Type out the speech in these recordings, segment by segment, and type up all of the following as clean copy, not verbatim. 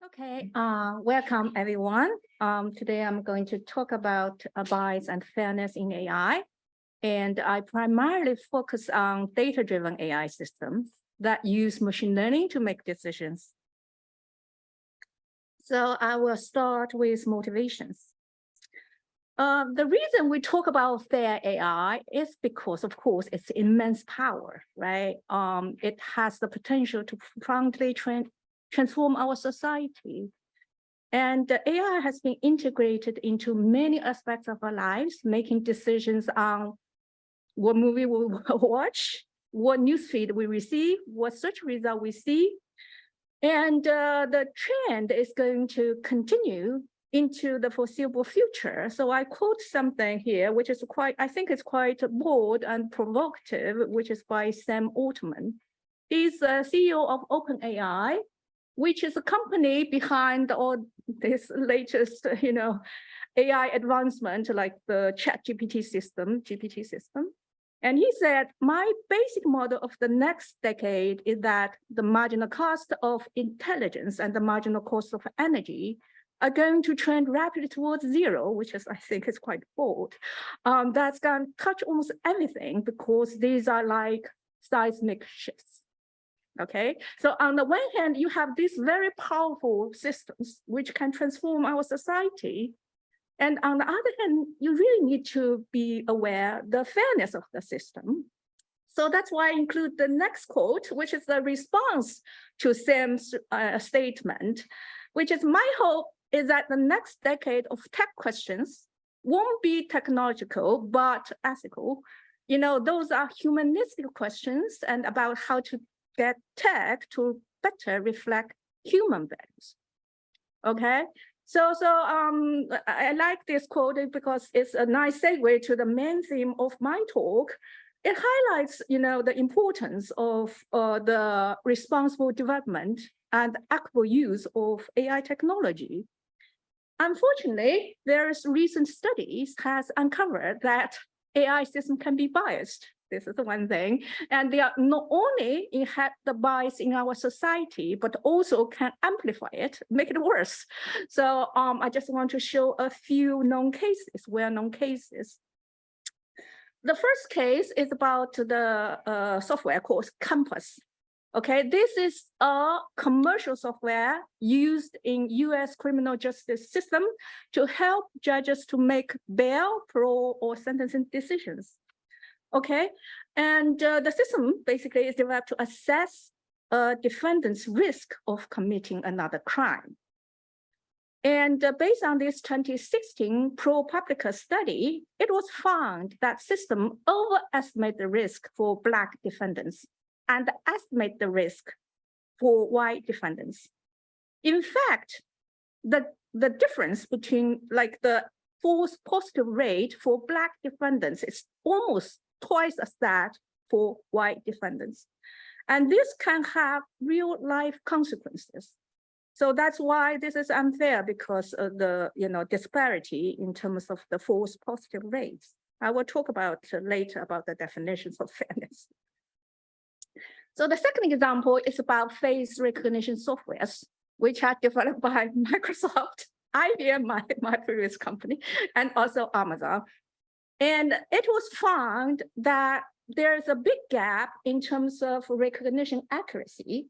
Okay, welcome everyone. Today I'm going to talk about bias and fairness in AI. And I primarily focus on data-driven AI systems that use machine learning to make decisions. So I will start with motivations. The reason we talk about fair AI is because, of course, it's immense power, right? It has the potential to profoundly transform our society. And AI has been integrated into many aspects of our lives, making decisions on what movie we watch, what newsfeed we receive, what search result we see. And the trend is going to continue into the foreseeable future. So I quote something here, which is I think it's quite bold and provocative, which is by Sam Altman. He's the CEO of OpenAI, which is a company behind all this latest, AI advancement, like the GPT system. And he said, my basic model of the next decade is that the marginal cost of intelligence and the marginal cost of energy are going to trend rapidly towards zero, which is, I think, is quite bold. That's going to touch almost everything because these are like seismic shifts. Okay, so on the one hand, you have these very powerful systems which can transform our society. And on the other hand, you really need to be aware the fairness of the system. So that's why I include the next quote, which is the response to Sam's statement, which is my hope is that the next decade of tech questions won't be technological, but ethical. Those are humanistic questions and about how to get tech to better reflect human values. Okay, so I like this quote because it's a nice segue to the main theme of my talk. It highlights, the importance of the responsible development and equitable use of AI technology. Unfortunately, there's recent studies has uncovered that AI system can be biased. This is the one thing. And they are not only inherit the bias in our society, but also can amplify it, make it worse. So I just want to show a few well-known cases. The first case is about the software called Compass. Okay, this is a commercial software used in US criminal justice system to help judges to make bail, parole, or sentencing decisions. Okay, and the system basically is developed to assess a defendant's risk of committing another crime. And based on this 2016 ProPublica study, it was found that system overestimate the risk for Black defendants and estimate the risk for white defendants. In fact, the difference between like the false positive rate for Black defendants is almost twice as that for white defendants. And this can have real life consequences. So that's why this is unfair because of the disparity in terms of the false positive rates. I will talk about later about the definitions of fairness. So the second example is about face recognition softwares, which are developed by Microsoft, IBM, my previous company, and also Amazon. And it was found that there's a big gap in terms of recognition accuracy.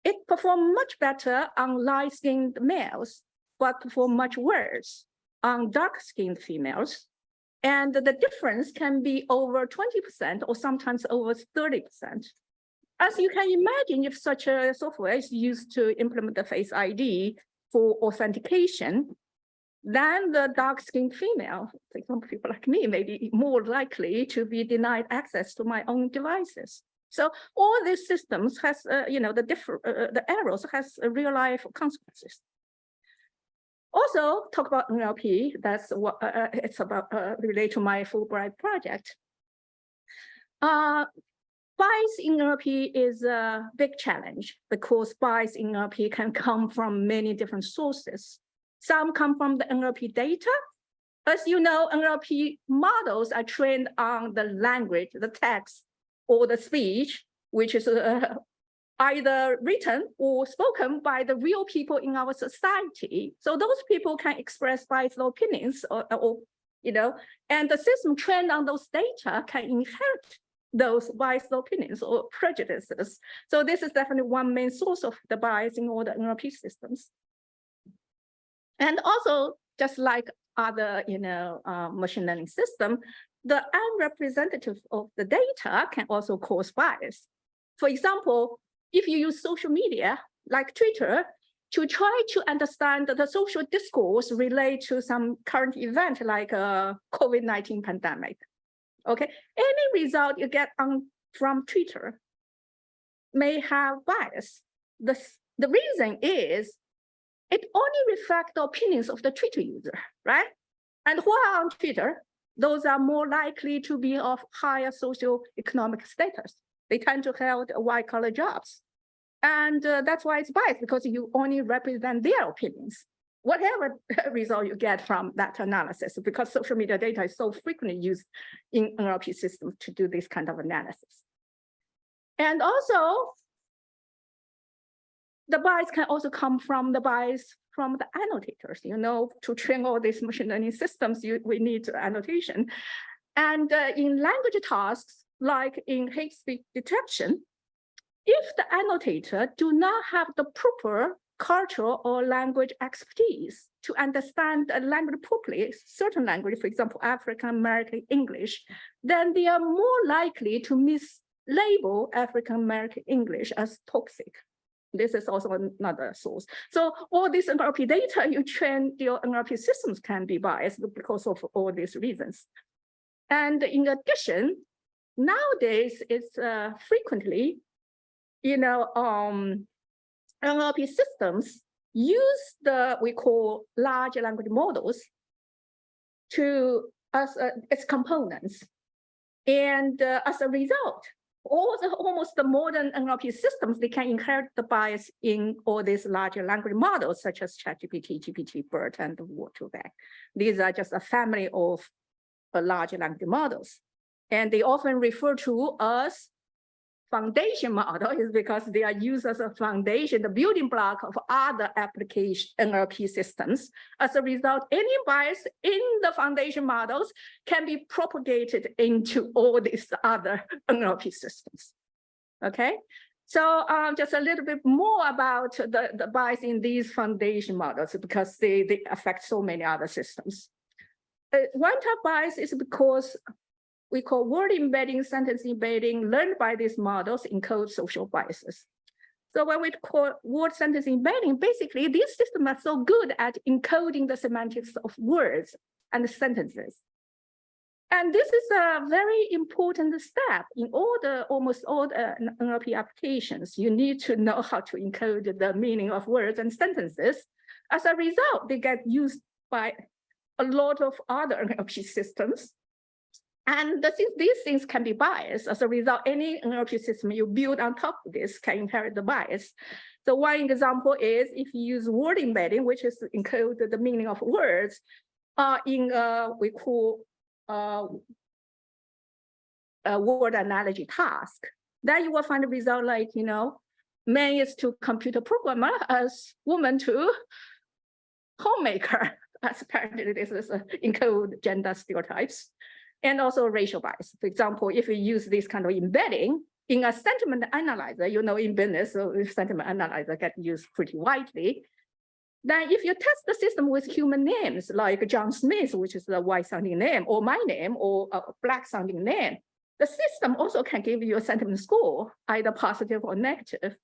It performed much better on light-skinned males, but performed much worse on dark-skinned females. And the difference can be over 20% or sometimes over 30%. As you can imagine, if such a software is used to implement the Face ID for authentication, then the dark-skinned female, for example, people like me, may be more likely to be denied access to my own devices. So all these systems has, the errors has real-life consequences. Also, talk about NLP. That's what it's about. Relate to my Fulbright project. Bias in NLP is a big challenge because bias in NLP can come from many different sources. Some come from the NLP data. As you know, NLP models are trained on the language, the text, or the speech, which is either written or spoken by the real people in our society. So those people can express biased opinions or and the system trained on those data can inherit those biased opinions or prejudices. So this is definitely one main source of the bias in all the NLP systems. And also, just like other, machine learning system, the unrepresentative of the data can also cause bias. For example, if you use social media like Twitter to try to understand the social discourse related to some current event like a COVID-19 pandemic, okay, any result you get from Twitter may have bias. The reason is it only reflects the opinions of the Twitter user, right? And who are on Twitter, those are more likely to be of higher socioeconomic status. They tend to hold white-collar jobs. And that's why it's biased, because you only represent their opinions, whatever result you get from that analysis, because social media data is so frequently used in NLP systems to do this kind of analysis. And also, the bias can also come from the bias from the annotators. To train all these machine learning systems, we need annotation. And in language tasks, like in hate speech detection, if the annotator do not have the proper cultural or language expertise to understand a language properly, certain language, for example, African American English, then they are more likely to mislabel African American English as toxic. This is also another source. So all this NLP data you train your NLP systems can be biased because of all these reasons. And in addition, nowadays it's frequently, NLP systems use we call large language models as its components. And as a result, almost the modern NLP systems, they can inherit the bias in all these larger language models, such as ChatGPT, GPT, BERT, and Word2Vec. These are just a family of large language models. And they often refer to as foundation model is because they are used as a foundation, the building block of other application NLP systems. As a result, any bias in the foundation models can be propagated into all these other NLP systems. Okay, so just a little bit more about the bias in these foundation models because they affect so many other systems. One type of bias is because we call word embedding, sentence embedding, learned by these models encode social biases. So when we call word sentence embedding, basically these systems are so good at encoding the semantics of words and sentences. And this is a very important step in almost all the NLP applications. You need to know how to encode the meaning of words and sentences. As a result, they get used by a lot of other NLP systems. And since these things can be biased, as a result, any NLP system you build on top of this can inherit the bias. So one example is if you use word embedding, which is encode the meaning of words, in we call a word analogy task, then you will find a result like, man is to computer programmer as woman to homemaker. As apparently this is encode gender stereotypes. And also racial bias. For example, if we use this kind of embedding in a sentiment analyzer, in business, so sentiment analyzer get used pretty widely. Then if you test the system with human names, like John Smith, which is a white sounding name, or my name, or a black sounding name, the system also can give you a sentiment score, either positive or negative.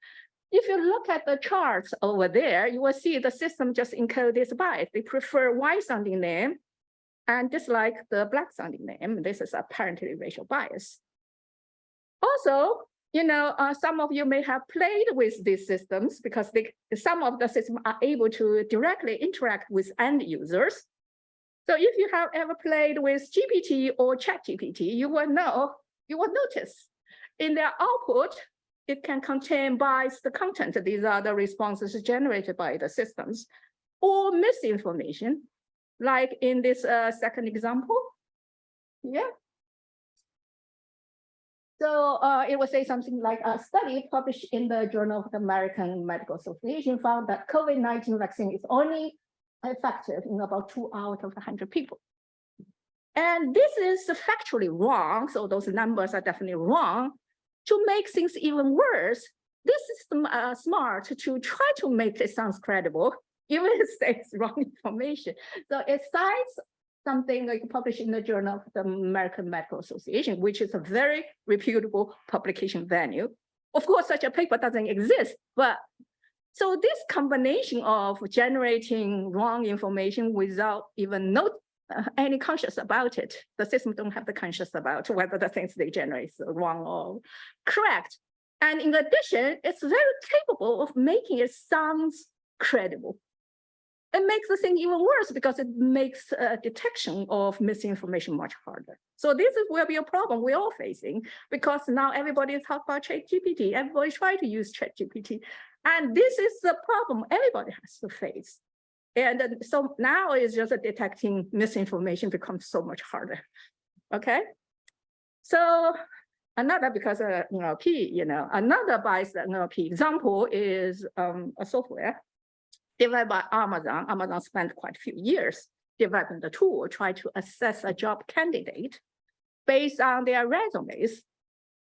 If you look at the charts over there, you will see the system just encode this bias. They prefer white sounding name and dislike the black sounding name. This is apparently racial bias. Also, some of you may have played with these systems because some of the systems are able to directly interact with end users. So if you have ever played with GPT or ChatGPT, you will notice in their output, it can contain biased content. These are the responses generated by the systems, or misinformation, like in this second example. Yeah. So it would say something like a study published in the Journal of the American Medical Association found that COVID-19 vaccine is only effective in about 2 out of 100 people. And this is factually wrong. So those numbers are definitely wrong. To make things even worse, this is smart to try to make it sound credible, even if it's wrong information. So it cites something like published in the Journal of the American Medical Association, which is a very reputable publication venue. Of course, such a paper doesn't exist, but so this combination of generating wrong information without even any conscious about it, the system don't have the conscious about whether the things they generate is wrong or correct. And in addition, it's very capable of making it sound credible. It makes the thing even worse because it makes detection of misinformation much harder. So this will be a problem we're all facing because now everybody is talking about ChatGPT. Everybody try to use ChatGPT. And this is the problem everybody has to face. And so now it's just detecting misinformation becomes so much harder. Okay. So another, because NLP, another biased NLP example is a software developed by Amazon. Amazon spent quite a few years developing the tool, try to assess a job candidate based on their resumes.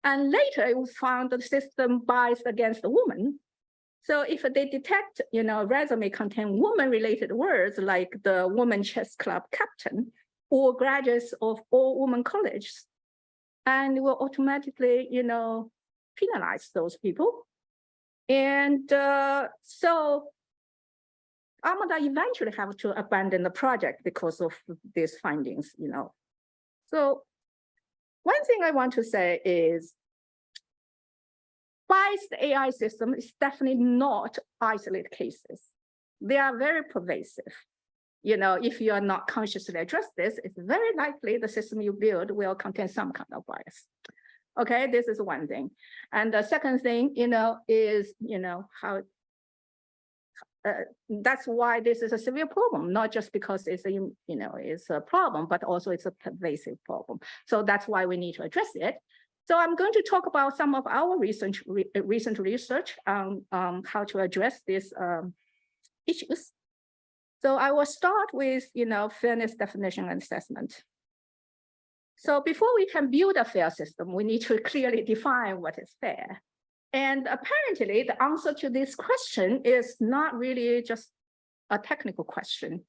And later it was found the system biased against the woman. So if they detect, resume contain woman-related words like the woman chess club captain or graduates of all-woman colleges, and it will automatically, penalize those people. And so Amazon eventually have to abandon the project because of these findings, So one thing I want to say is biased AI system is definitely not isolated cases. They are very pervasive. If you are not consciously address this, it's very likely the system you build will contain some kind of bias. Okay, this is one thing. And the second thing, is, how that's why this is a severe problem, not just because it's a problem, but also it's a pervasive problem. So that's why we need to address it. So I'm going to talk about some of our recent research on how to address these issues. So I will start with, fairness definition and assessment. So before we can build a fair system, we need to clearly define what is fair. And apparently the answer to this question is not really just a technical question.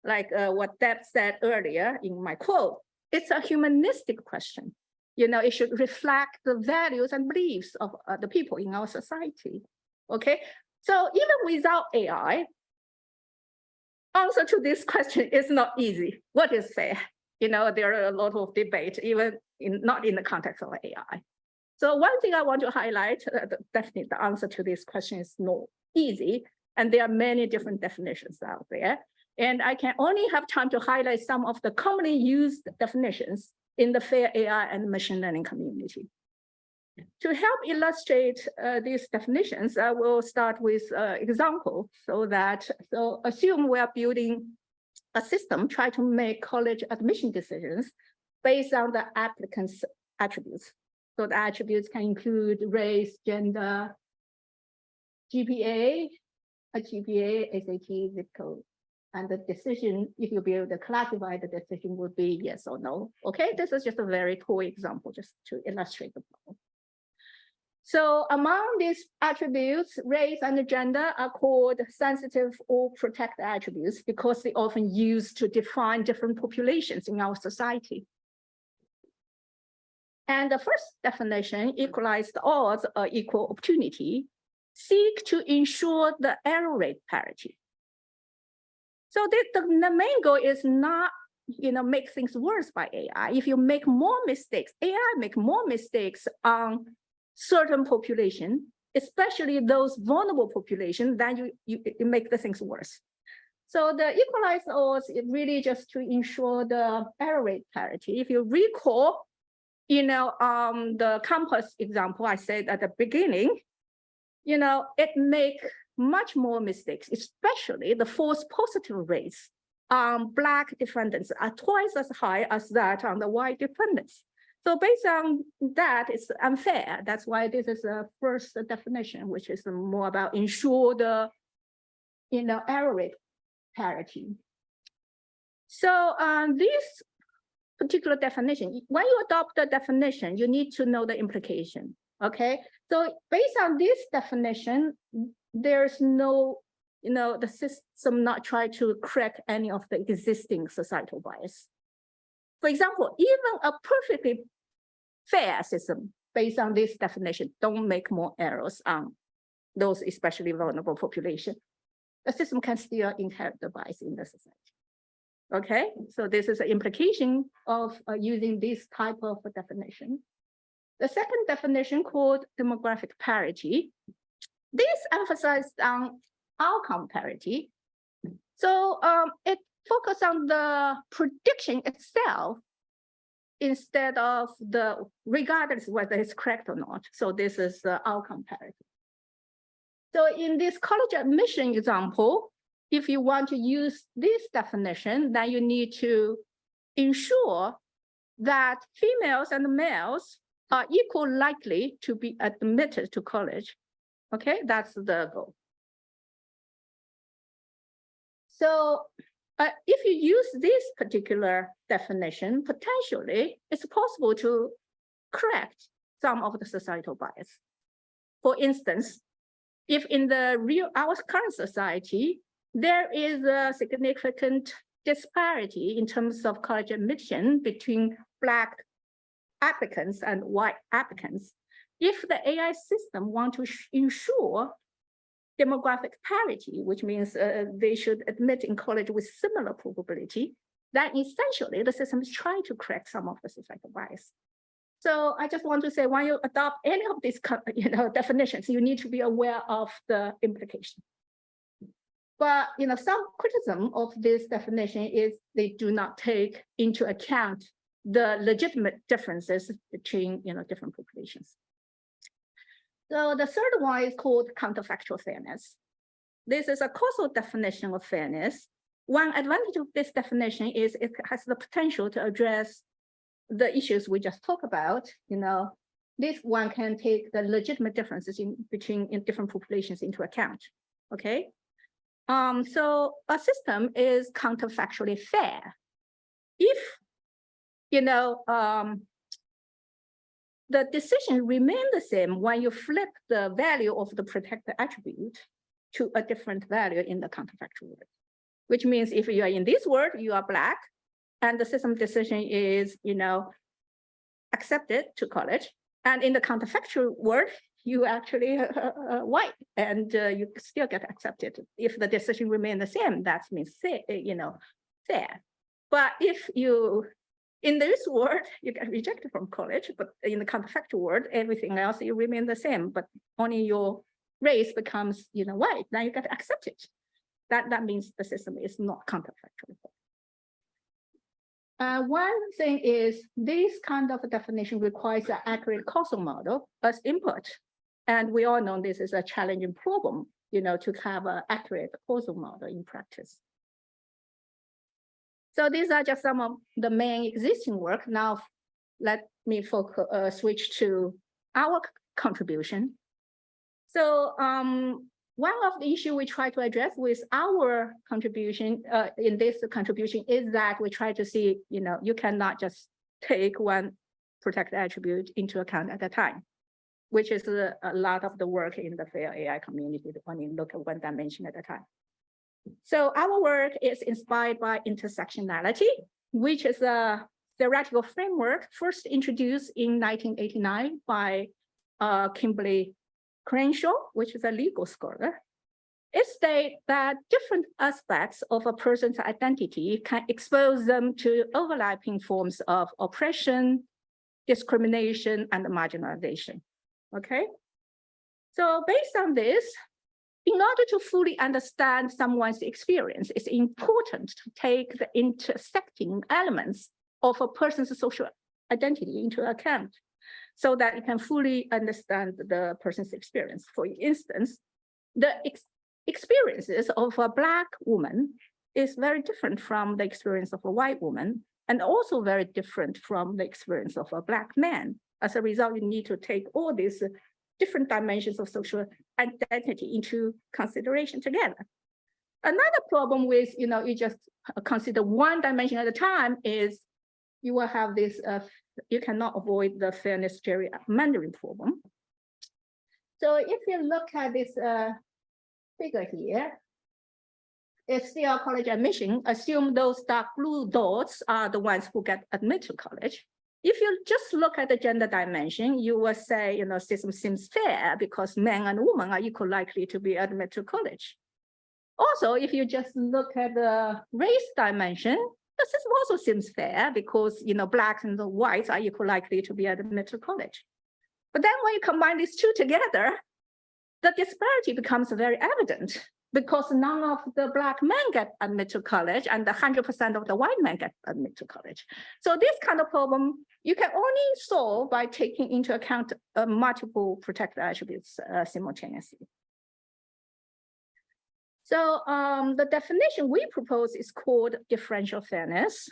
Like what Deb said earlier in my quote, it's a humanistic question. It should reflect the values and beliefs of the people in our society. Okay, so even without AI, answer to this question is not easy. What is fair? There are a lot of debate, even not in the context of AI. So one thing I want to highlight, definitely the answer to this question is not easy, and there are many different definitions out there. And I can only have time to highlight some of the commonly used definitions in the fair AI and machine learning community. To help illustrate these definitions, I will start with example so assume we are building a system, try to make college admission decisions based on the applicant's attributes. So the attributes can include race, gender, GPA, SAT, zip code. And the decision, if you be able to classify the decision, would be yes or no. Okay, this is just a very cool example just to illustrate the problem. So among these attributes, race and gender are called sensitive or protected attributes because they often used to define different populations in our society. And the first definition, equalized odds or equal opportunity, seek to ensure the error rate parity. So the main goal is not, make things worse by AI. If you make more mistakes, AI make more mistakes on certain population, especially those vulnerable populations, then you make the things worse. So the equalized odds is really just to ensure the error rate parity. If you recall, the campus example I said at the beginning, it make much more mistakes, especially the false positive rates on Black defendants are twice as high as that on the white defendants. So based on that, it's unfair. That's why this is a first definition, which is more about ensure the, error rate parity. So this particular definition, when you adopt the definition, you need to know the implication. Okay, so based on this definition, there's no, the system not try to crack any of the existing societal bias. For example, even a perfectly fair system based on this definition don't make more errors on those especially vulnerable population. The system can still inherit the bias in the society. Okay, so this is an implication of using this type of definition. The second definition called demographic parity. This emphasizes on outcome parity. So it focuses on the prediction itself instead of regardless whether it's correct or not. So this is the outcome parity. So in this college admission example, if you want to use this definition, then you need to ensure that females and males are equally likely to be admitted to college. Okay, that's the goal. So if you use this particular definition, potentially it's possible to correct some of the societal bias. For instance, if in our current society, there is a significant disparity in terms of college admission between Black applicants and white applicants. If the AI system want to ensure demographic parity, which means they should admit in college with similar probability, then essentially the system is trying to correct some of the societal bias. So I just want to say, when you adopt any of these definitions, you need to be aware of the implication. But some criticism of this definition is they do not take into account the legitimate differences between different populations. So the third one is called counterfactual fairness. This is a causal definition of fairness. One advantage of this definition is it has the potential to address the issues we just talked about. This one can take the legitimate differences between different populations into account. Okay. So a system is counterfactually fair if the decision remains the same when you flip the value of the protected attribute to a different value in the counterfactual world. Which means if you are in this world, you are Black, and the system decision is accepted to college, and in the counterfactual world, you actually white, and you still get accepted. If the decision remains the same, that means fair. But if you in this world, you get rejected from college, but in the counterfactual world, everything else you remain the same, but only your race becomes white. Now you get accepted. That means the system is not counterfactual. One thing is this kind of definition requires an accurate causal model as input. And we all know this is a challenging problem, to have an accurate causal model in practice. So these are just some of the main existing work. Now, let me switch to our contribution. So one of the issues we try to address with our contribution in this contribution is that we try to see, you cannot just take one protected attribute into account at a time, which is a lot of the work in the fair AI community when you look at one dimension at a time. So our work is inspired by intersectionality, which is a theoretical framework first introduced in 1989 by Kimberly Crenshaw, which is a legal scholar. It states that different aspects of a person's identity can expose them to overlapping forms of oppression, discrimination, and marginalization. Okay? So based on this, in order to fully understand someone's experience, it's important to take the intersecting elements of a person's social identity into account so that you can fully understand the person's experience. For instance, the experiences of a Black woman is very different from the experience of a white woman. and also very different from the experience of a Black man. As a result, you need to take all these different dimensions of social identity into consideration together. Another problem with, you just consider one dimension at a time is you will have this, you cannot avoid the fairness gerrymandering problem. So if you look at this figure here, it's still college admission. Assume those dark blue dots are the ones who get admitted to college. If you just look at the gender dimension, you will say, system seems fair because men and women are equally likely to be admitted to college. Also, if you just look at the race dimension, the system also seems fair because, Blacks and the whites are equally likely to be admitted to college. But then when you combine these two together, the disparity becomes very evident because none of the Black men get admitted to college and 100% of the white men get admitted to college. So this kind of problem, you can only solve by taking into account multiple protected attributes simultaneously. So the definition we propose is called differential fairness.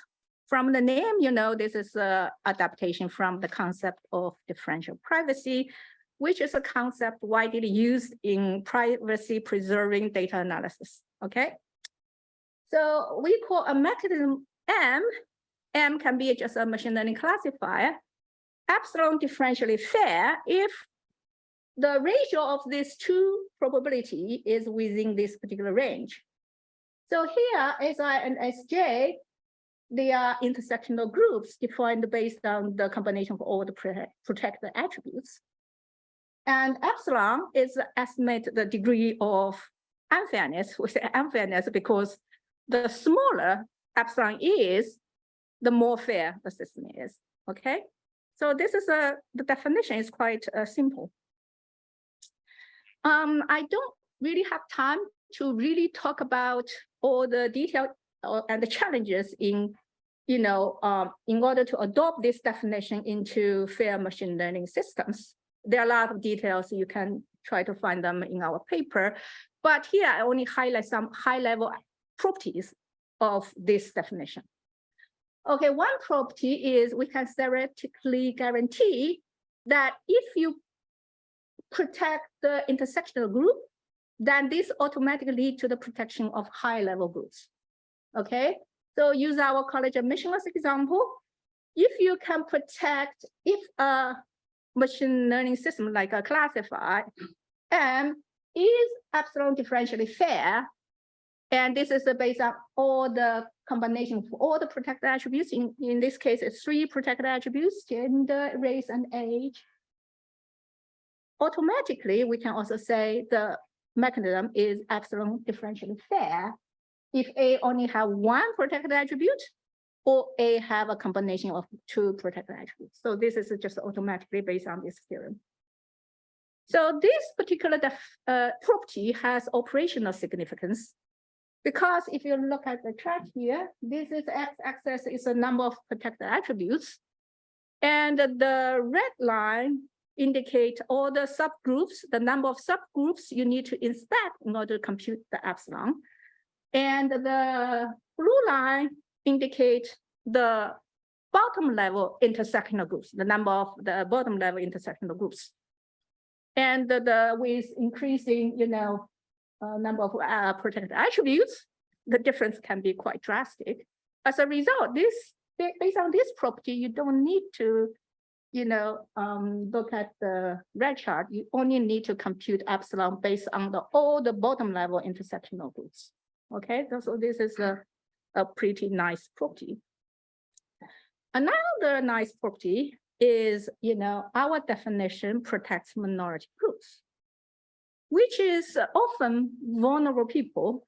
From the name, this is an adaptation from the concept of differential privacy, which is a concept widely used in privacy preserving data analysis, okay? So we call a mechanism M can be just a machine learning classifier, epsilon differentially fair if the ratio of these two probability is within this particular range. So here, Si and Sj, they are intersectional groups defined based on the combination of all the protected attributes. And epsilon is estimate the degree of unfairness. We say unfairness because the smaller epsilon is, the more fair the system is, okay? So this is the definition is quite simple. I don't really have time to really talk about all the detail and the challenges in, in order to adopt this definition into fair machine learning systems. There are a lot of details, you can try to find them in our paper, but here I only highlight some high-level properties of this definition. Okay, one property is we can theoretically guarantee that if you protect the intersectional group, then this automatically leads to the protection of high-level groups. Okay, so use our college admission as example. If you can protect, if a machine learning system like a classify M is epsilon differentially fair, and this is based on all the combination of all the protected attributes. In this case, it's 3 protected attributes: gender, race, and age. Automatically, we can also say the mechanism is epsilon differentially fair if A only have 1 protected attribute or A have a combination of 2 protected attributes. So this is just automatically based on this theorem. So this particular property has operational significance because if you look at the chart here, this is x-axis is a number of protected attributes, and the red line indicate all the subgroups, the number of subgroups you need to inspect in order to compute the epsilon. And the blue line indicate the bottom level intersectional groups, the number of the bottom level intersectional groups. And with increasing, number of protected attributes, the difference can be quite drastic. As a result, based on this property, you don't need to, look at the red chart. You only need to compute epsilon based on all the bottom level intersectional groups. Okay, so this is a pretty nice property. Another nice property is, our definition protects minority groups, which is often vulnerable people.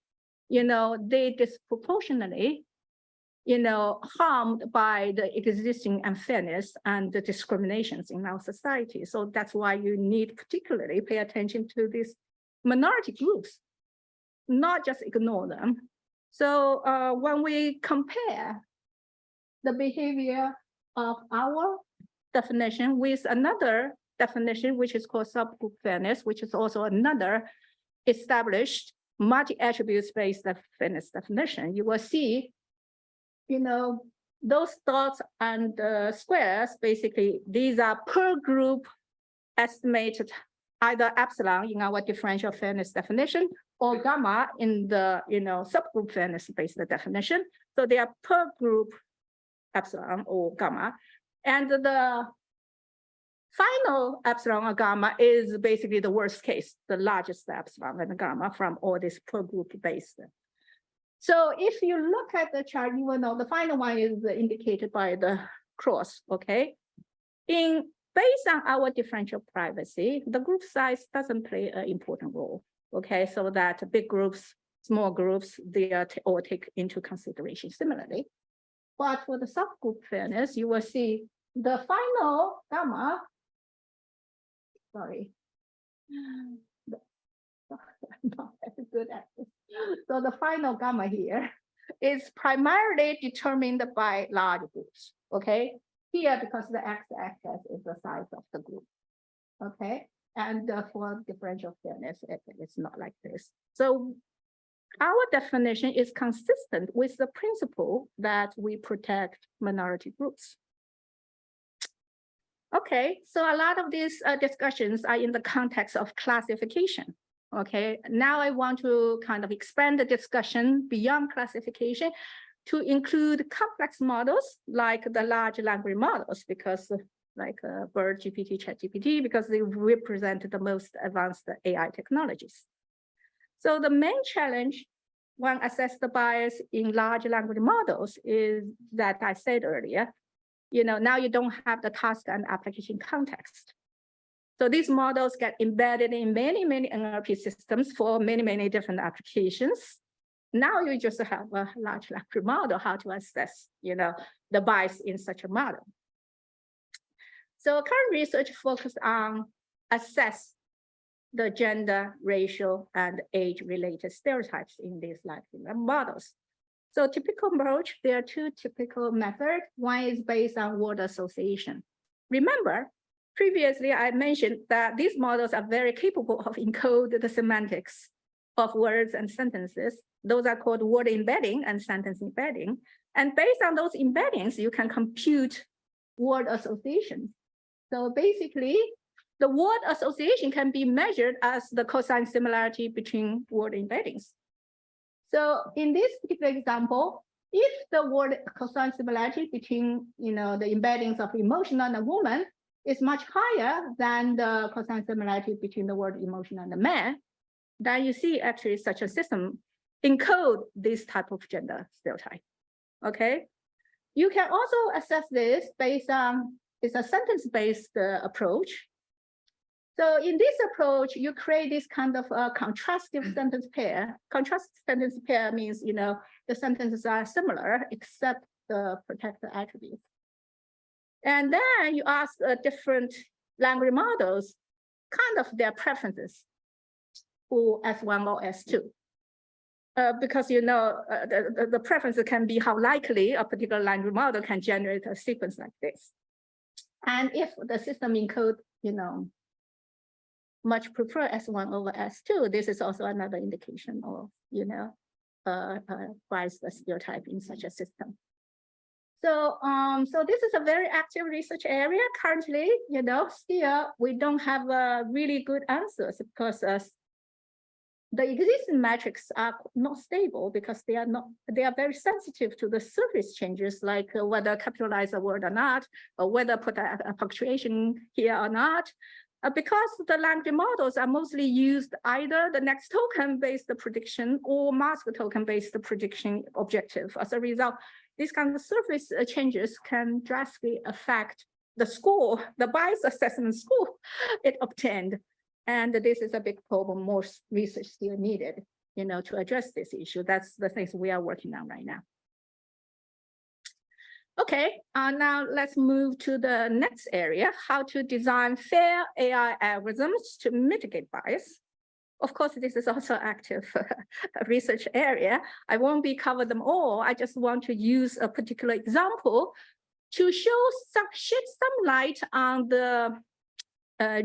They disproportionately, harmed by the existing unfairness and the discriminations in our society. So that's why you need particularly pay attention to these minority groups, not just ignore them. So when we compare the behavior of our definition with another definition, which is called subgroup fairness, which is also another established multi-attributes based fairness definition, you will see, those dots and squares, basically, these are per group estimated either epsilon in our differential fairness definition or gamma in the subgroup fairness-based definition. So they are per group epsilon or gamma. And the final epsilon or gamma is basically the worst case, the largest epsilon and gamma from all this per group based. So if you look at the chart, even though the final one is indicated by the cross, okay? Based on our differential privacy, the group size doesn't play an important role, okay? So that big groups, small groups, they are all taken into consideration similarly. But for the subgroup fairness, you will see the final gamma, sorry, I'm not very good at this. So the final gamma here is primarily determined by large groups, okay? Here, because the x-axis is the size of the group, okay? And for differential fairness, it's not like this. So our definition is consistent with the principle that we protect minority groups. Okay, so a lot of these discussions are in the context of classification. Okay, now I want to kind of expand the discussion beyond classification to include complex models like the large language models, because like BERT, GPT, ChatGPT, because they represent the most advanced AI technologies. So the main challenge when assess the bias in large language models is that I said earlier, now you don't have the task and application context. So these models get embedded in many, many NLP systems for many, many different applications. Now you just have a large language model, how to assess, the bias in such a model. So current research focused on assess the gender, racial, and age-related stereotypes in these language models. So typical approach, there are two typical methods. One is based on word association. Remember, previously I mentioned that these models are very capable of encode the semantics of words and sentences. Those are called word embedding and sentence embedding. And based on those embeddings, you can compute word association. So basically, the word association can be measured as the cosine similarity between word embeddings. So in this particular example, if the word cosine similarity between the embeddings of emotional and a woman is much higher than the cosine similarity between the word emotional and a man, then you see actually such a system encode this type of gender stereotype. Okay. You can also assess this based on, it's a sentence-based approach. So in this approach, you create this kind of contrastive sentence pair. Contrastive sentence pair means, the sentences are similar except the protected attributes. And then you ask different language models, kind of their preferences for S1 or S2. Because the preferences can be how likely a particular language model can generate a sequence like this. And if the system encode, much prefer S1 over S2, this is also another indication of, bias stereotype in such a system. So, so this is a very active research area. Currently, still we don't have really good answers because the existing metrics are not stable because they are very sensitive to the surface changes, like whether capitalize a word or not, or whether put a punctuation here or not. Because the language models are mostly used either the next token-based prediction or mask token-based prediction objective. As a result, these kind of surface changes can drastically affect the score, the bias assessment score it obtained. And this is a big problem. More research still needed, to address this issue. That's the things we are working on right now. Okay, now let's move to the next area, how to design fair AI algorithms to mitigate bias. Of course, this is also active research area. I won't be cover them all. I just want to use a particular example to shed some light on the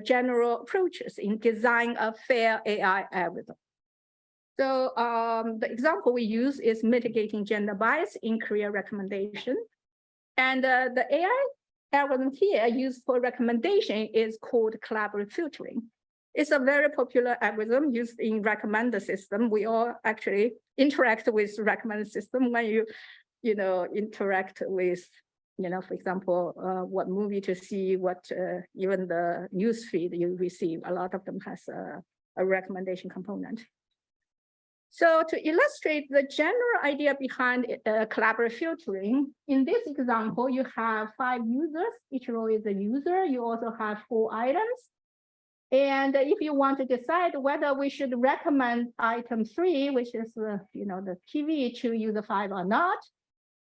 general approaches in design a fair AI algorithm. So the example we use is mitigating gender bias in career recommendation. And the AI algorithm here used for recommendation is called collaborative filtering. It's a very popular algorithm used in recommender system. We all actually interact with recommender system when you interact with, for example, what movie to see, what even the news feed you receive, a lot of them has a recommendation component. So to illustrate the general idea behind collaborative filtering, in this example, you have 5 users. Each row is a user. You also have 4 items. And if you want to decide whether we should recommend item 3, which is the TV, to user 5 or not.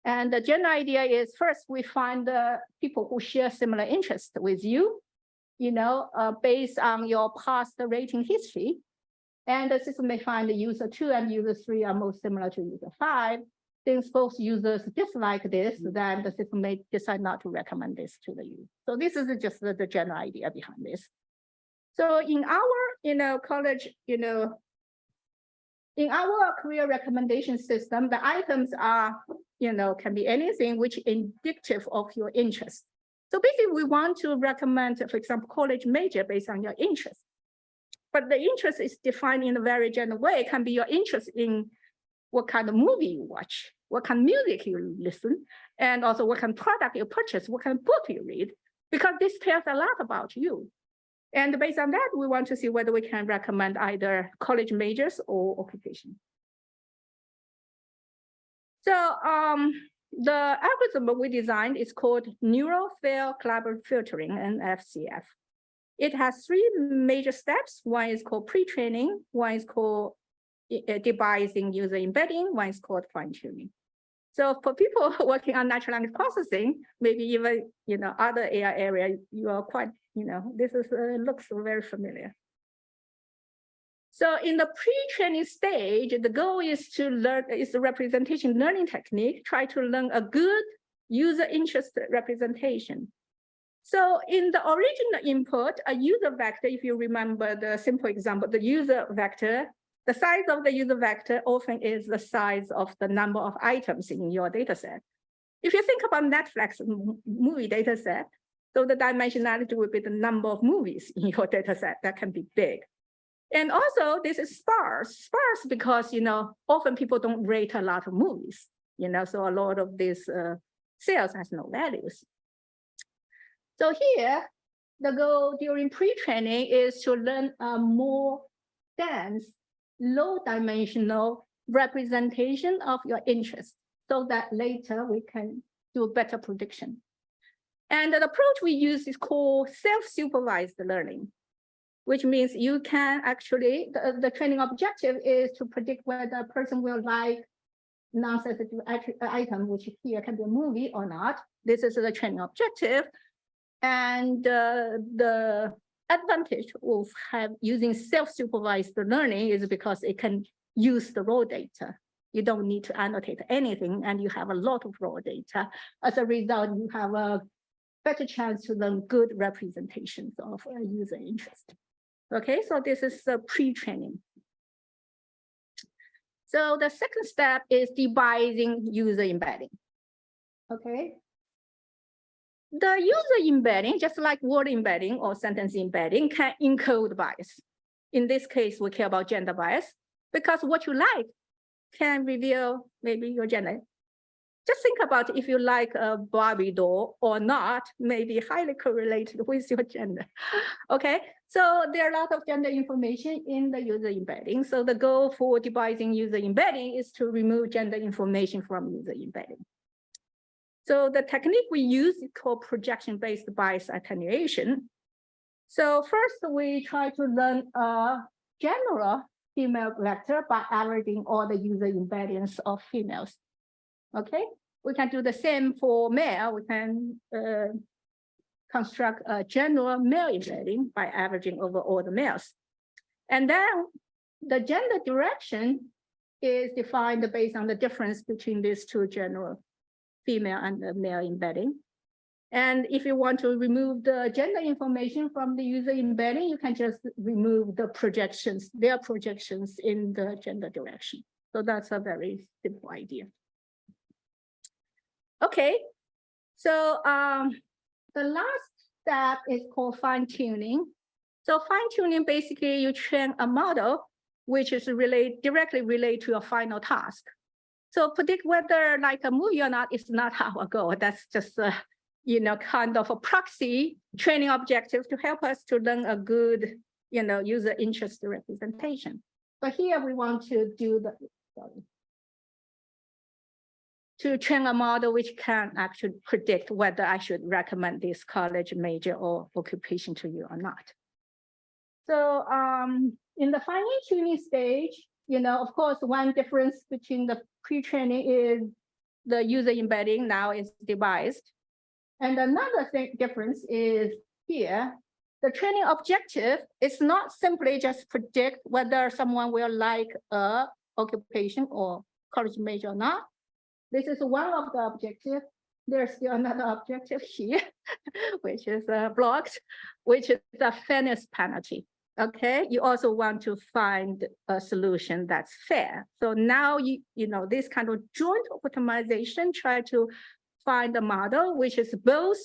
And the general idea is first we find the people who share similar interests with you, based on your past rating history. And the system may find the user 2 and user 3 are most similar to user 5. Since both users dislike this, then the system may decide not to recommend this to the user. So this is just the general idea behind this. So in our, college, in our career recommendation system, the items are, can be anything which is indicative of your interest. So basically, we want to recommend, for example, college major based on your interest. But the interest is defined in a very general way. It can be your interest in what kind of movie you watch, what kind of music you listen, and also what kind of product you purchase, what kind of book you read, because this tells a lot about you. And based on that, we want to see whether we can recommend either college majors or occupation. So the algorithm we designed is called Neural Fair Collaborative Filtering, NFCF. It has 3 major steps. One is called pre-training, one is called devising user embedding, one is called fine-tuning. So for people working on natural language processing, maybe even other AI area, you are quite, this is looks very familiar. So in the pre-training stage, the goal is to learn, is a representation learning technique, try to learn a good user interest representation. So in the original input, a user vector, if you remember the simple example, the user vector, the size of the user vector often is the size of the number of items in your data set. If you think about Netflix movie data set, so the dimensionality will be the number of movies in your data set that can be big. And also this is sparse because, often people don't rate a lot of movies, so a lot of this sales has no values. So here, the goal during pre-training is to learn a more dense, low-dimensional representation of your interest so that later we can do a better prediction. And the approach we use is called self-supervised learning, which means you can actually, the training objective is to predict whether a person will like non-sensitive item, which here can be a movie or not. This is the training objective. And the advantage of using self-supervised learning is because it can use the raw data. You don't need to annotate anything, and you have a lot of raw data. As a result, you have a better chance to learn good representations of user interest. Okay, so this is the pre-training. So the second step is devising user embedding. Okay. The user embedding, just like word embedding or sentence embedding, can encode bias. In this case, we care about gender bias because what you like can reveal maybe your gender. Just think about if you like a Barbie doll or not, maybe highly correlated with your gender. Okay, so there are a lot of gender information in the user embedding. So the goal for devising user embedding is to remove gender information from user embedding. So the technique we use is called projection-based bias attenuation. So first, we try to learn a general female vector by averaging all the user embeddings of females. Okay, we can do the same for male. We can construct a general male embedding by averaging over all the males. And then the gender direction is defined based on the difference between these 2 general female and the male embedding. And if you want to remove the gender information from the user embedding, you can just remove the projections, their projections in the gender direction. So that's a very simple idea. Okay, So the last step is called fine tuning. So fine tuning, basically you train a model which is directly related to your final task. So predict whether like a movie or not is not our goal. That's just a, kind of a proxy training objective to help us to learn a good, user interest representation. But here we want to do to train a model which can actually predict whether I should recommend this college major or occupation to you or not. So in the fine tuning stage, of course, one difference between the pre-training is the user embedding now is devised. And another difference is here, the training objective is not simply just predict whether someone will like a occupation or college major or not. This is one of the objectives. There's still another objective here, which is blocked, which is the fairness penalty. Okay, you also want to find a solution that's fair. So now this kind of joint optimization try to find a model which is both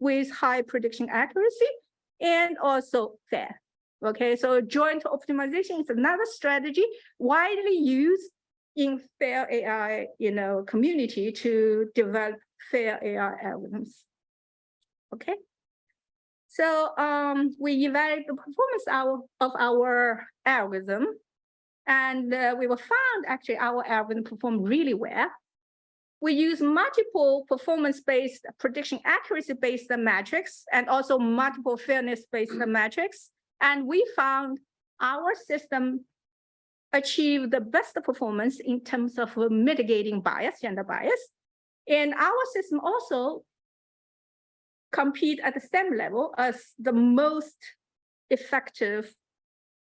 with high prediction accuracy and also fair. Okay, so joint optimization is another strategy widely used in fair AI, community to develop fair AI algorithms. Okay. So we evaluate the performance of our algorithm, and we were found actually our algorithm performed really well. We use multiple performance-based prediction accuracy-based metrics and also multiple fairness-based metrics, and we found our system achieved the best performance in terms of mitigating bias, gender bias, and our system also compete at the same level as the most effective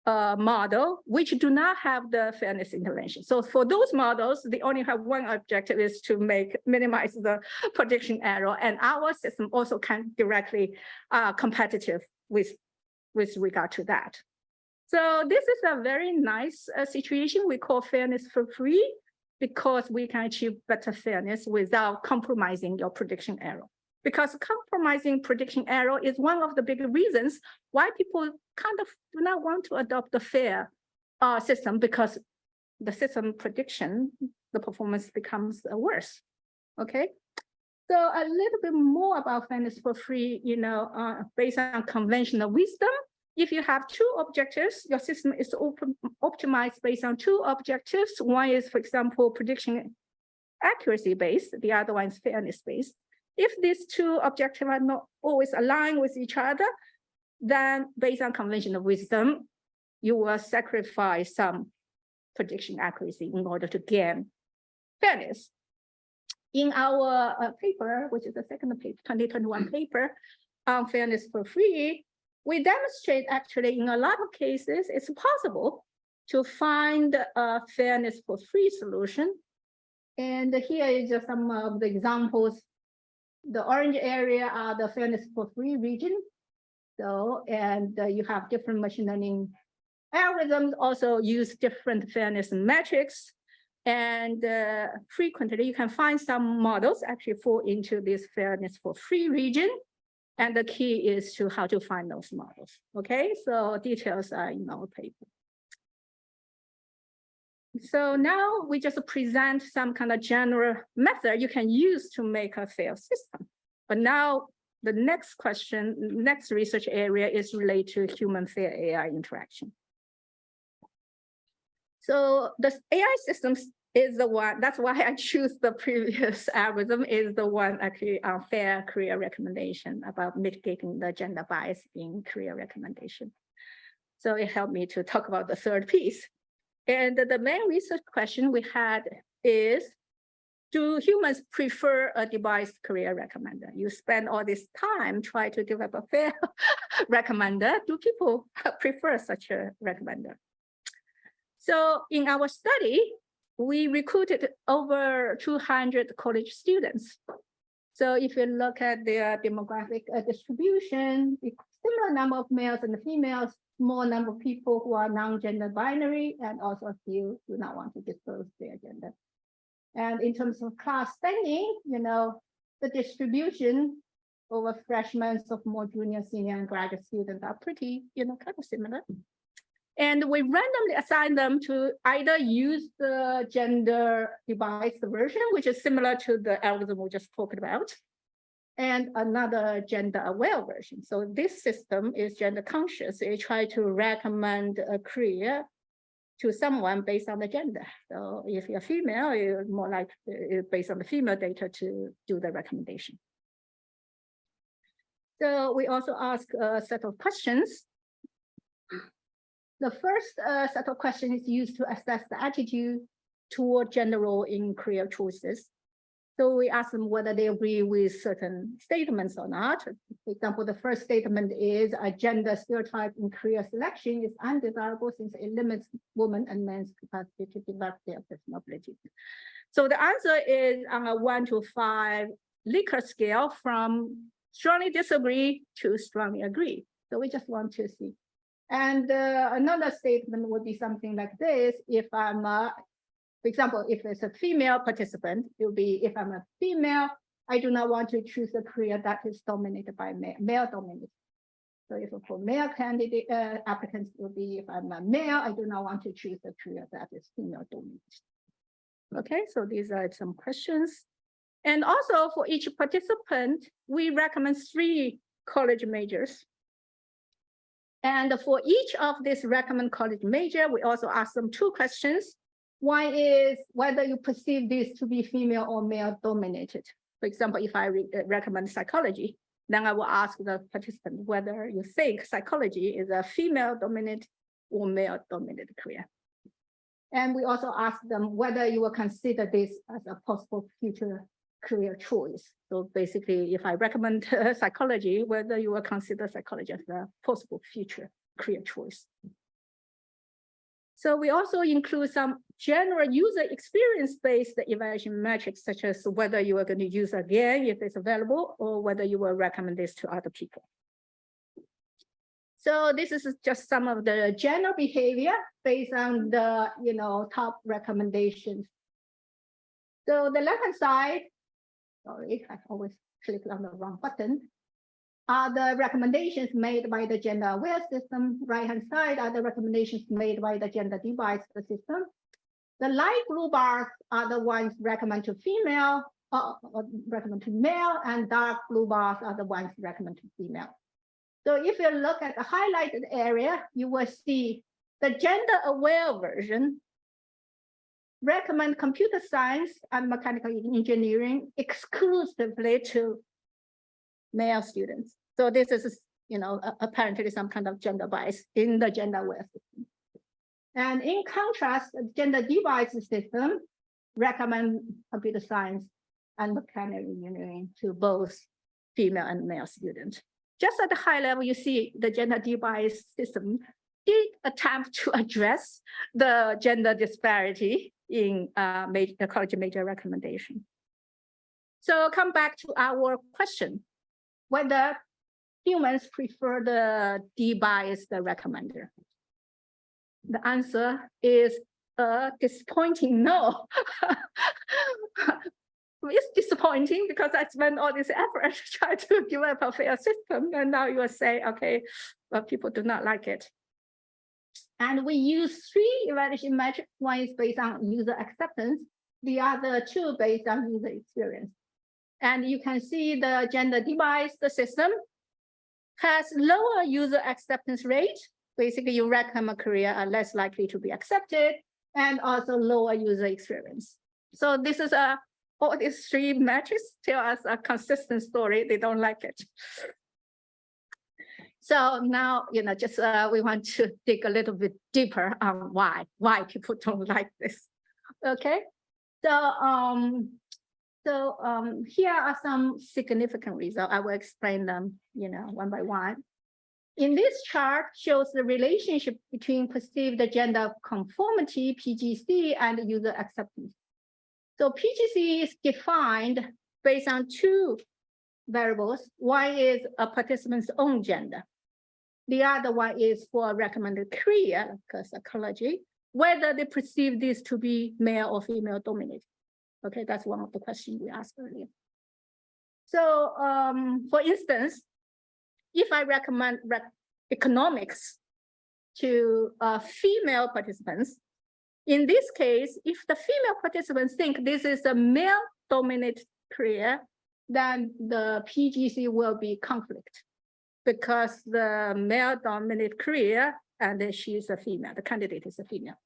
model, which do not have the fairness intervention. So for those models, they only have one objective is to minimize the prediction error, and our system also can directly competitive with regard to that. So this is a very nice situation we call fairness for free, because we can achieve better fairness without compromising your prediction error. Because compromising prediction error is one of the big reasons why people kind of do not want to adopt the fair system, because the system prediction, the performance becomes worse. Okay, so a little bit more about fairness for free, based on conventional wisdom. If you have two objectives, your system is optimized based on two objectives. One is, for example, prediction accuracy based, the other one is fairness based. If these two objectives are not always aligned with each other, then based on conventional wisdom, you will sacrifice some prediction accuracy in order to gain fairness. In our paper, which is the second paper, 2021 paper on fairness for free, we demonstrate actually in a lot of cases, it's possible to find a fairness for free solution. And here is just some of the examples. The orange area are the fairness for free region. So, and you have different machine learning algorithms also use different fairness metrics. And frequently you can find some models actually fall into this fairness for free region. And the key is to how to find those models. Okay, so details are in our paper. So now we just present some kind of general method you can use to make a fair system. But now the next question, next research area is related to human fair AI interaction. So the AI systems is the one, that's why I choose the previous algorithm, is the one actually on fair career recommendation, about mitigating the gender bias in career recommendation. So it helped me to talk about the third piece. And the main research question we had is, do humans prefer a devised career recommender? You spend all this time trying to develop a fair recommender. Do people prefer such a recommender? So in our study, we recruited over 200 college students. So if you look at their demographic distribution, similar number of males and females, small number of people who are non-gender binary, and also a few do not want to disclose their gender. And in terms of class standing, the distribution over freshmen, sophomore, junior, senior, and graduate students are pretty, kind of similar. And we randomly assign them to either use the gender devised version, which is similar to the algorithm we just talked about, and another gender aware version. So this system is gender conscious. It tries to recommend a career to someone based on the gender. So if you're female, you're more likely based on the female data to do the recommendation. So we also ask a set of questions. The first set of questions is used to assess the attitude toward gender role in career choices. So we ask them whether they agree with certain statements or not. For example, the first statement is a gender stereotype in career selection is undesirable since it limits women and men's capacity to develop their personal abilities. So the answer is on a 1 to 5 Likert scale, from strongly disagree to strongly agree. So we just want to see. And another statement would be something like this. If I'm for example, if it's a female participant, it will be, if I'm a female, I do not want to choose a career that is dominated by male dominated. So if for male candidate applicants, it will be, if I'm a male, I do not want to choose a career that is female dominated. Okay, so these are some questions. And also for each participant, we recommend 3 college majors. And for each of these recommended college major, we also ask them 2 questions. One is whether you perceive this to be female or male dominated. For example, if I recommend psychology, then I will ask the participant whether you think psychology is a female dominated or male dominated career. And we also ask them whether you will consider this as a possible future career choice. So basically, if I recommend psychology, whether you will consider psychology as a possible future career choice. So we also include some general user experience-based evaluation metrics, such as whether you are going to use again if it's available, or whether you will recommend this to other people. So this is just some of the general behavior based on the top recommendations. So the left-hand side, sorry, I always click on the wrong button, are the recommendations made by the gender aware system. Right-hand side are the recommendations made by the gender devised system. The light blue bars are the ones recommend to female, recommend to male, and dark blue bars are the ones recommend to female. So if you look at the highlighted area, you will see the gender aware version recommend computer science and mechanical engineering exclusively to male students. So this is, apparently some kind of gender bias in the gender aware system. And in contrast, the gender devised system recommend computer science and mechanical engineering to both female and male students. Just at the high level, you see the gender devised system did attempt to address the gender disparity in the college major recommendation. So come back to our question, whether humans prefer the de-biased recommender. The answer is a disappointing no. It's disappointing because I spent all this effort to try to develop a fair system, and now you will say, okay, well, people do not like it. And we use 3 evaluation metrics. One is based on user acceptance, the other 2 based on user experience. And you can see the gender devised system has lower user acceptance rate. Basically, you recommend a career are less likely to be accepted, and also lower user experience. So this is all these 3 metrics tell us a consistent story. They don't like it. So now, just we want to dig a little bit deeper on why people don't like this. Okay, so here are some significant results. I will explain them, one by one. In this chart shows the relationship between perceived gender conformity, PGC, and user acceptance. So PGC is defined based on 2 variables. One is a participant's own gender. The other one is for a recommended career, like psychology, whether they perceive this to be male or female dominated. Okay, that's one of the questions we asked earlier. So for instance, if I recommend economics to female participants, in this case, if the female participants think this is a male-dominated career, then the PGC will be conflict because the male-dominated career and then she is a female, the candidate is a female.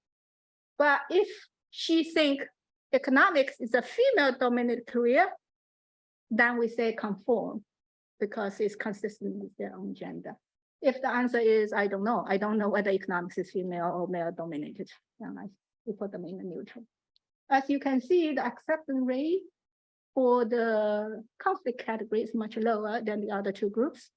But if she thinks economics is a female-dominated career, then we say conform because it's consistent with their own gender. If the answer is, I don't know whether economics is female or male-dominated, then we put them in the neutral. As you can see, the acceptance rate for the conflict category is much lower than the other two groups.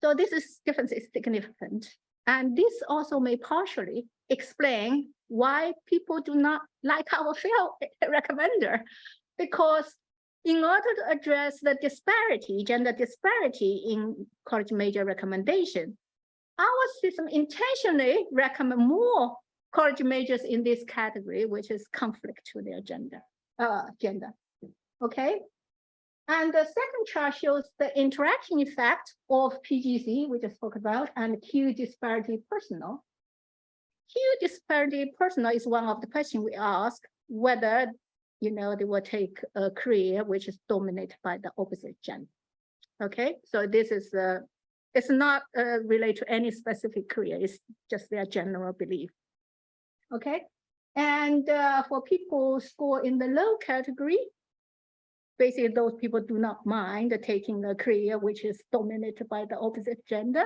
So this difference is significant. And this also may partially explain why people do not like our field recommender, because in order to address the disparity, gender disparity in college major recommendation, our system intentionally recommend more college majors in this category, which is conflict to their gender. Okay. And the second chart shows the interaction effect of PGC, we just spoke about, and Q disparity personal. Q disparity personal is one of the questions we ask, whether they will take a career which is dominated by the opposite gender. Okay, so this is it's not related to any specific career, it's just their general belief. Okay, and for people score in the low category, basically those people do not mind taking a career which is dominated by the opposite gender.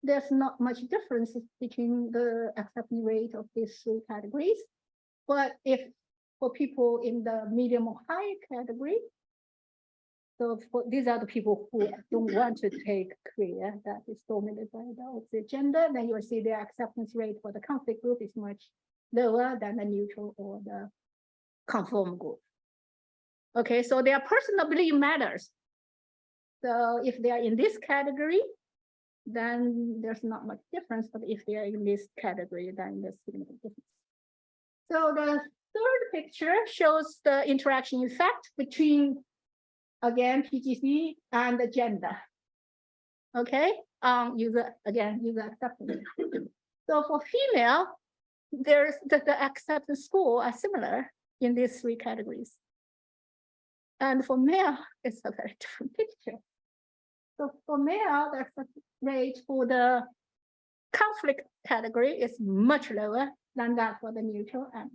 There's not much difference between the acceptance rate of these three categories. But if for people in the medium or high category, so these are the people who don't want to take a career that is dominated by the opposite gender, then you will see their acceptance rate for the conflict group is much lower than the neutral or the conform group. Okay, so their personal belief matters. So if they are in this category, then there's not much difference. But if they are in this category, then there's significant difference. So the third picture shows the interaction effect between, again, PGC and the gender. Okay, user acceptance. So for female, there's the acceptance score are similar in these three categories. And for male, it's a very different picture. So for male, the acceptance rate for the conflict category is much lower than that for the neutral, and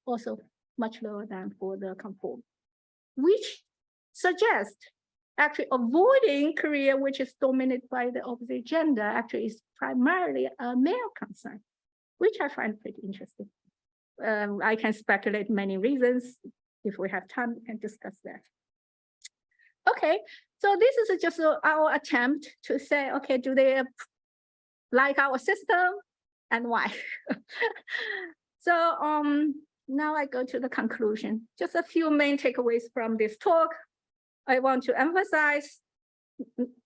also much lower than for the conform, which suggests actually avoiding career which is dominated by the opposite gender actually is primarily a male concern, which I find pretty interesting. I can speculate many reasons. If we have time, we can discuss that. Okay, so this is just our attempt to say, okay, do they like our system and why? So now I go to the conclusion. Just a few main takeaways from this talk. I want to emphasize,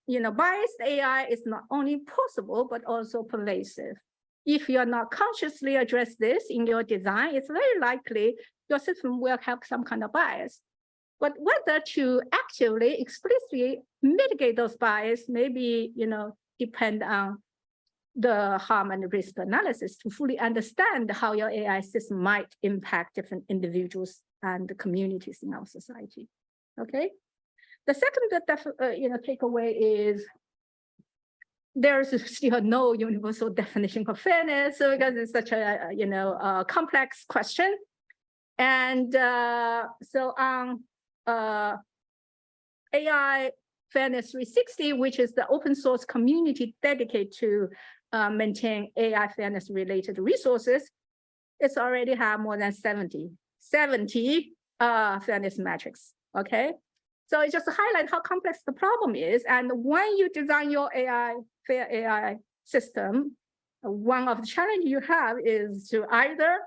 biased AI is not only possible, but also pervasive. If you're not consciously address this in your design, it's very likely your system will have some kind of bias. But whether to actively, explicitly mitigate those bias, maybe, depend on the harm and risk analysis to fully understand how your AI system might impact different individuals and communities in our society. Okay. The second, takeaway is there's still no universal definition of fairness, so because it's such a complex question. And so on AI Fairness 360, which is the open source community dedicated to maintain AI fairness related resources, it's already have more than 70 fairness metrics. Okay, so it just highlights how complex the problem is. And when you design your fair AI system, one of the challenges you have is to either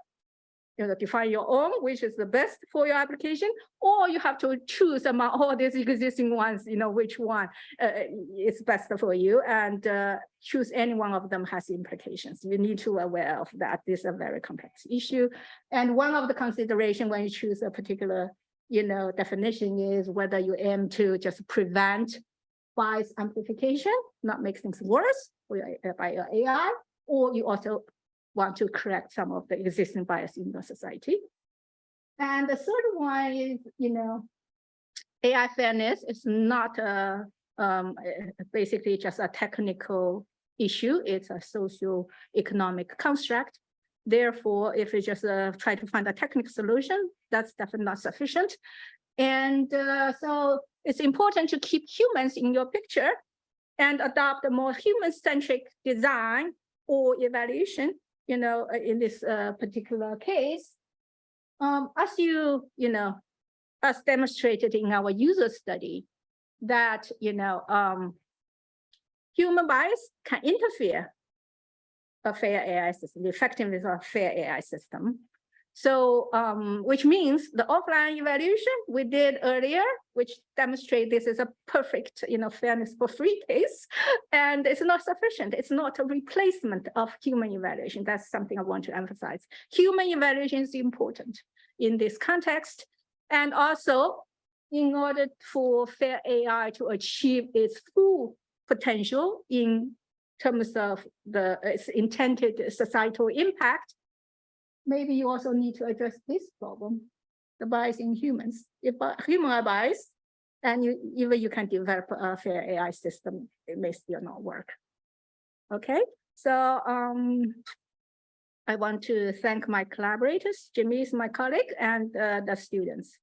define your own, which is the best for your application, or you have to choose among all these existing ones, which one is best for you, and choose any one of them has implications. You need to be aware of that. This is a very complex issue. And one of the considerations when you choose a particular, definition is whether you aim to just prevent bias amplification, not make things worse by your AI, or you also want to correct some of the existing bias in the society. And the third one is, AI fairness is not basically just a technical issue. It's a socio-economic construct. Therefore, if you just try to find a technical solution, that's definitely not sufficient. And so it's important to keep humans in your picture and adopt a more human-centric design or evaluation, in this particular case. As demonstrated in our user study, that human bias can interfere a fair AI system, the effectiveness of a fair AI system. So, which means the offline evaluation we did earlier, which demonstrate this is a perfect, fairness for free case, and it's not sufficient. It's not a replacement of human evaluation. That's something I want to emphasize. Human evaluation is important in this context, and also in order for fair AI to achieve its full potential in terms of its intended societal impact, maybe you also need to address this problem, the bias in humans. If humans are biased, and even you can develop a fair AI system, it may still not work. Okay, so I want to thank my collaborators. Jimmy is my colleague, and the students.